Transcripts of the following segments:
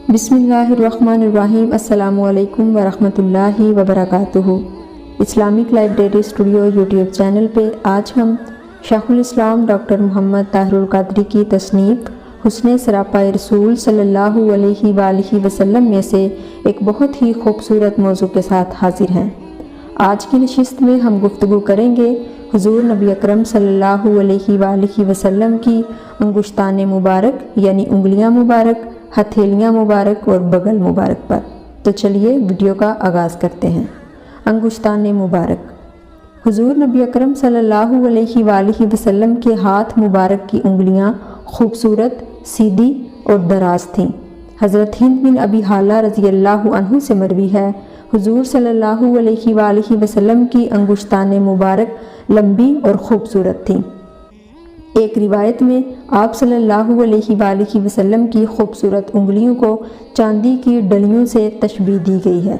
بسم اللہ الرحمن الرحیم۔ السلام علیکم ورحمۃ اللہ وبرکاتہ۔ Islamic library studio YouTube channel پہ آج ہم شیخ الاسلام ڈاکٹر محمد طاہر القادری کی تصنیف حسن سراپائے رسول صلی اللہ علیہ وآلہ وسلم میں سے ایک بہت ہی خوبصورت موضوع کے ساتھ حاضر ہیں۔ آج کی نشست میں ہم گفتگو کریں گے حضور نبی اکرم صلی اللہ علیہ وآلہ وسلم کی انگشتان مبارک یعنی انگلیاں مبارک، ہتھیلیاں مبارک اور بغل مبارک پر۔ تو چلیے ویڈیو کا آغاز کرتے ہیں۔ انگشتان مبارک۔ حضور نبی اکرم صلی اللہ علیہ وآلہ وسلم کے ہاتھ مبارک کی انگلیاں خوبصورت، سیدھی اور دراز تھیں۔ حضرت ہند بن ابی حالہ رضی اللہ عنہ سے مروی ہے، حضور صلی اللہ علیہ وآلہ وسلم کی انگشتان مبارک لمبی اور خوبصورت تھیں۔ ایک روایت میں آپ صلی اللہ علیہ وآلہ وسلم کی خوبصورت انگلیوں کو چاندی کی ڈلیوں سے تشبیہ دی گئی ہے۔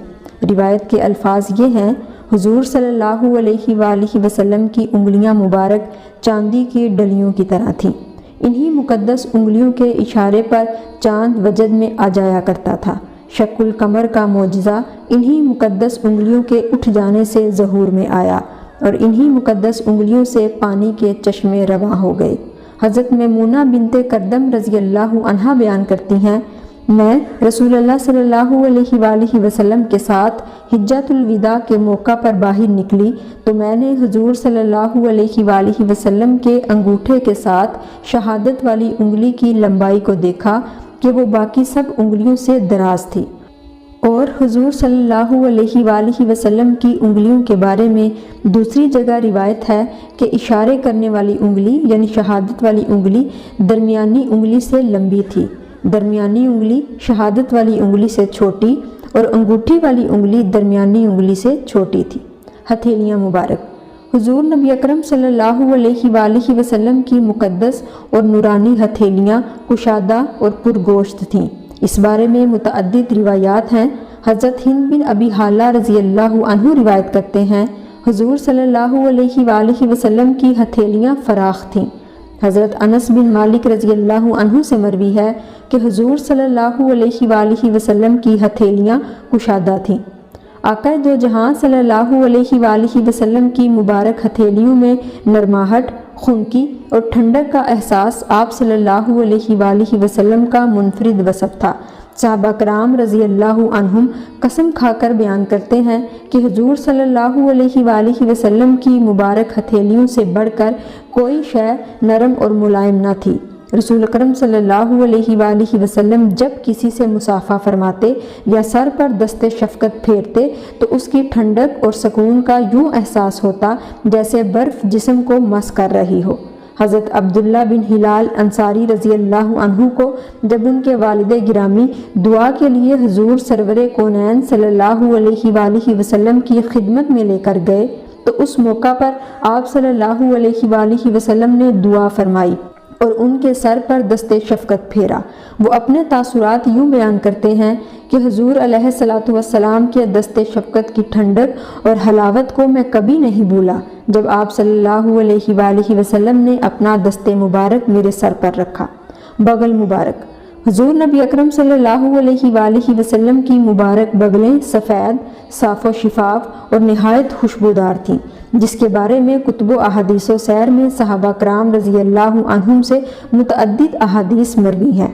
روایت کے الفاظ یہ ہیں: حضور صلی اللہ علیہ وآلہ وسلم کی انگلیاں مبارک چاندی کی ڈلیوں کی طرح تھیں۔ انہی مقدس انگلیوں کے اشارے پر چاند وجد میں آ جایا کرتا تھا۔ شق القمر کا معجزہ انہی مقدس انگلیوں کے اٹھ جانے سے ظہور میں آیا اور انہی مقدس انگلیوں سے پانی کے چشمے رواں ہو گئے۔ حضرت میمونہ بنت کردم رضی اللہ عنہا بیان کرتی ہیں، میں رسول اللہ صلی اللہ علیہ وآلہ وسلم کے ساتھ حجۃ الوداع کے موقع پر باہر نکلی تو میں نے حضور صلی اللہ علیہ وآلہ وسلم کے انگوٹھے کے ساتھ شہادت والی انگلی کی لمبائی کو دیکھا کہ وہ باقی سب انگلیوں سے دراز تھی، اور حضور صلی اللہ علیہ وآلہ وسلم کی انگلیوں کے بارے میں دوسری جگہ روایت ہے کہ اشارے کرنے والی انگلی یعنی شہادت والی انگلی درمیانی انگلی سے لمبی تھی، درمیانی انگلی شہادت والی انگلی سے چھوٹی اور انگوٹھی والی انگلی درمیانی انگلی سے چھوٹی تھی۔ ہتھیلیاں مبارک۔ حضور نبی اکرم صلی اللہ علیہ وآلہ وسلم کی مقدس اور نورانی ہتھیلیاں کشادہ اور پرگوشت تھیں۔ اس بارے میں متعدد روایات ہیں۔ حضرت ہند بن ابی حالہ رضی اللہ عنہ روایت کرتے ہیں، حضور صلی اللہ علیہ وآلہ وسلم کی ہتھیلیاں فراخ تھیں۔ حضرت انس بن مالک رضی اللہ عنہ سے مروی ہے کہ حضور صلی اللہ علیہ وآلہ وسلم کی ہتھیلیاں کشادہ تھیں۔ آقا دو جہاں صلی اللہ علیہ وآلہ وسلم کی مبارک ہتھیلیوں میں نرماہٹ، خنکی اور ٹھنڈک کا احساس آپ صلی اللہ علیہ وآلہ وسلم کا منفرد وصف تھا۔ صحابہ کرام رضی اللہ عنہم قسم کھا کر بیان کرتے ہیں کہ حضور صلی اللہ علیہ وآلہ وسلم کی مبارک ہتھیلیوں سے بڑھ کر کوئی شے نرم اور ملائم نہ تھی۔ رسول اکرم صلی اللہ علیہ وآلہ وسلم جب کسی سے مصافحہ فرماتے یا سر پر دست شفقت پھیرتے تو اس کی ٹھنڈک اور سکون کا یوں احساس ہوتا جیسے برف جسم کو مس کر رہی ہو۔ حضرت عبداللہ بن ہلال انصاری رضی اللہ عنہ کو جب ان کے والد گرامی دعا کے لیے حضور سرور کونین صلی اللہ علیہ وآلہ وسلم کی خدمت میں لے کر گئے تو اس موقع پر آپ صلی اللہ علیہ وآلہ وسلم نے دعا فرمائی اور ان کے سر پر دست شفقت پھیرا۔ وہ اپنے تاثرات یوں بیان کرتے ہیں کہ حضور علیہ الصلوۃ والسلام کے دست شفقت کی ٹھنڈک اور حلاوت کو میں کبھی نہیں بھولا جب آپ صلی اللہ علیہ وآلہ وسلم نے اپنا دست مبارک میرے سر پر رکھا۔ بغل مبارک۔ حضور نبی اکرم صلی اللہ علیہ وآلہ وسلم کی مبارک بغلیں سفید، صاف و شفاف اور نہایت خوشبودار تھیں، جس کے بارے میں کتب و احادیث و سیر میں صحابہ کرام رضی اللہ عنہم سے متعدد احادیث مروی ہیں۔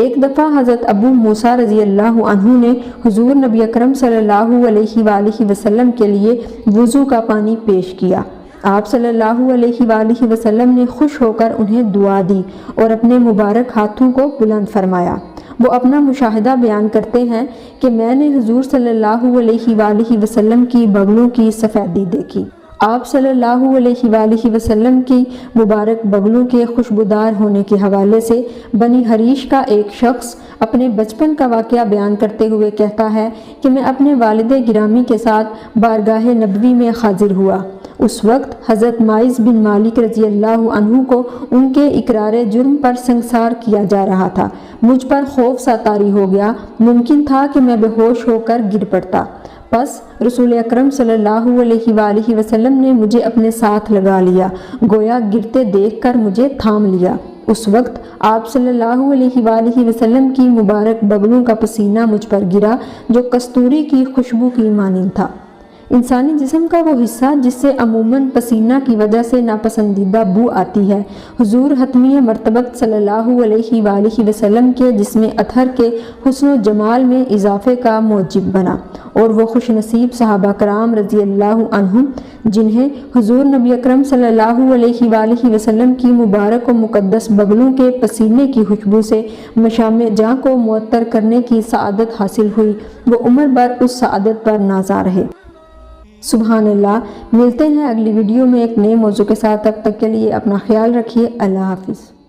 ایک دفعہ حضرت ابو موسیٰ رضی اللہ عنہ نے حضور نبی اکرم صلی اللہ علیہ وآلہ وسلم کے لیے وضو کا پانی پیش کیا۔ آپ صلی اللہ علیہ وآلہ وسلم نے خوش ہو کر انہیں دعا دی اور اپنے مبارک ہاتھوں کو بلند فرمایا۔ وہ اپنا مشاہدہ بیان کرتے ہیں کہ میں نے حضور صلی اللہ علیہ وآلہ وسلم کی بغلوں کی سفیدی دیکھی۔ آپ صلی اللہ علیہ وآلہ وسلم کی مبارک بغلوں کے خوشبودار ہونے کے حوالے سے بنی حریش کا ایک شخص اپنے بچپن کا واقعہ بیان کرتے ہوئے کہتا ہے کہ میں اپنے والد گرامی کے ساتھ بارگاہ نبوی میں حاضر ہوا۔ اس وقت حضرت ماعز بن مالک رضی اللہ عنہ کو ان کے اقرار جرم پر سنگسار کیا جا رہا تھا۔ مجھ پر خوف سا طاری ہو گیا، ممکن تھا کہ میں بے ہوش ہو کر گر پڑتا۔ پس رسول اکرم صلی اللہ علیہ وآلہ وسلم نے مجھے اپنے ساتھ لگا لیا، گویا گرتے دیکھ کر مجھے تھام لیا۔ اس وقت آپ صلی اللہ علیہ وآلہ وسلم کی مبارک بغلوں کا پسینہ مجھ پر گرا جو کستوری کی خوشبو کی مانند تھا۔ انسانی جسم کا وہ حصہ جس سے عموماً پسینہ کی وجہ سے ناپسندیدہ بو آتی ہے، حضور حتمی مرتبت صلی اللہ علیہ وآلہ وسلم کے جسم اطہر کے حسن و جمال میں اضافے کا موجب بنا، اور وہ خوش نصیب صحابہ کرام رضی اللہ عنہم جنہیں حضور نبی اکرم صلی اللہ علیہ وآلہ وسلم کی مبارک و مقدس بغلوں کے پسینے کی خوشبو سے مشام جاں کو معطر کرنے کی سعادت حاصل ہوئی، وہ عمر بھر اس سعادت پر نازا رہے۔ سبحان اللہ۔ ملتے ہیں اگلی ویڈیو میں ایک نئے موضوع کے ساتھ، تب تک کے لیے اپنا خیال رکھیے۔ اللہ حافظ۔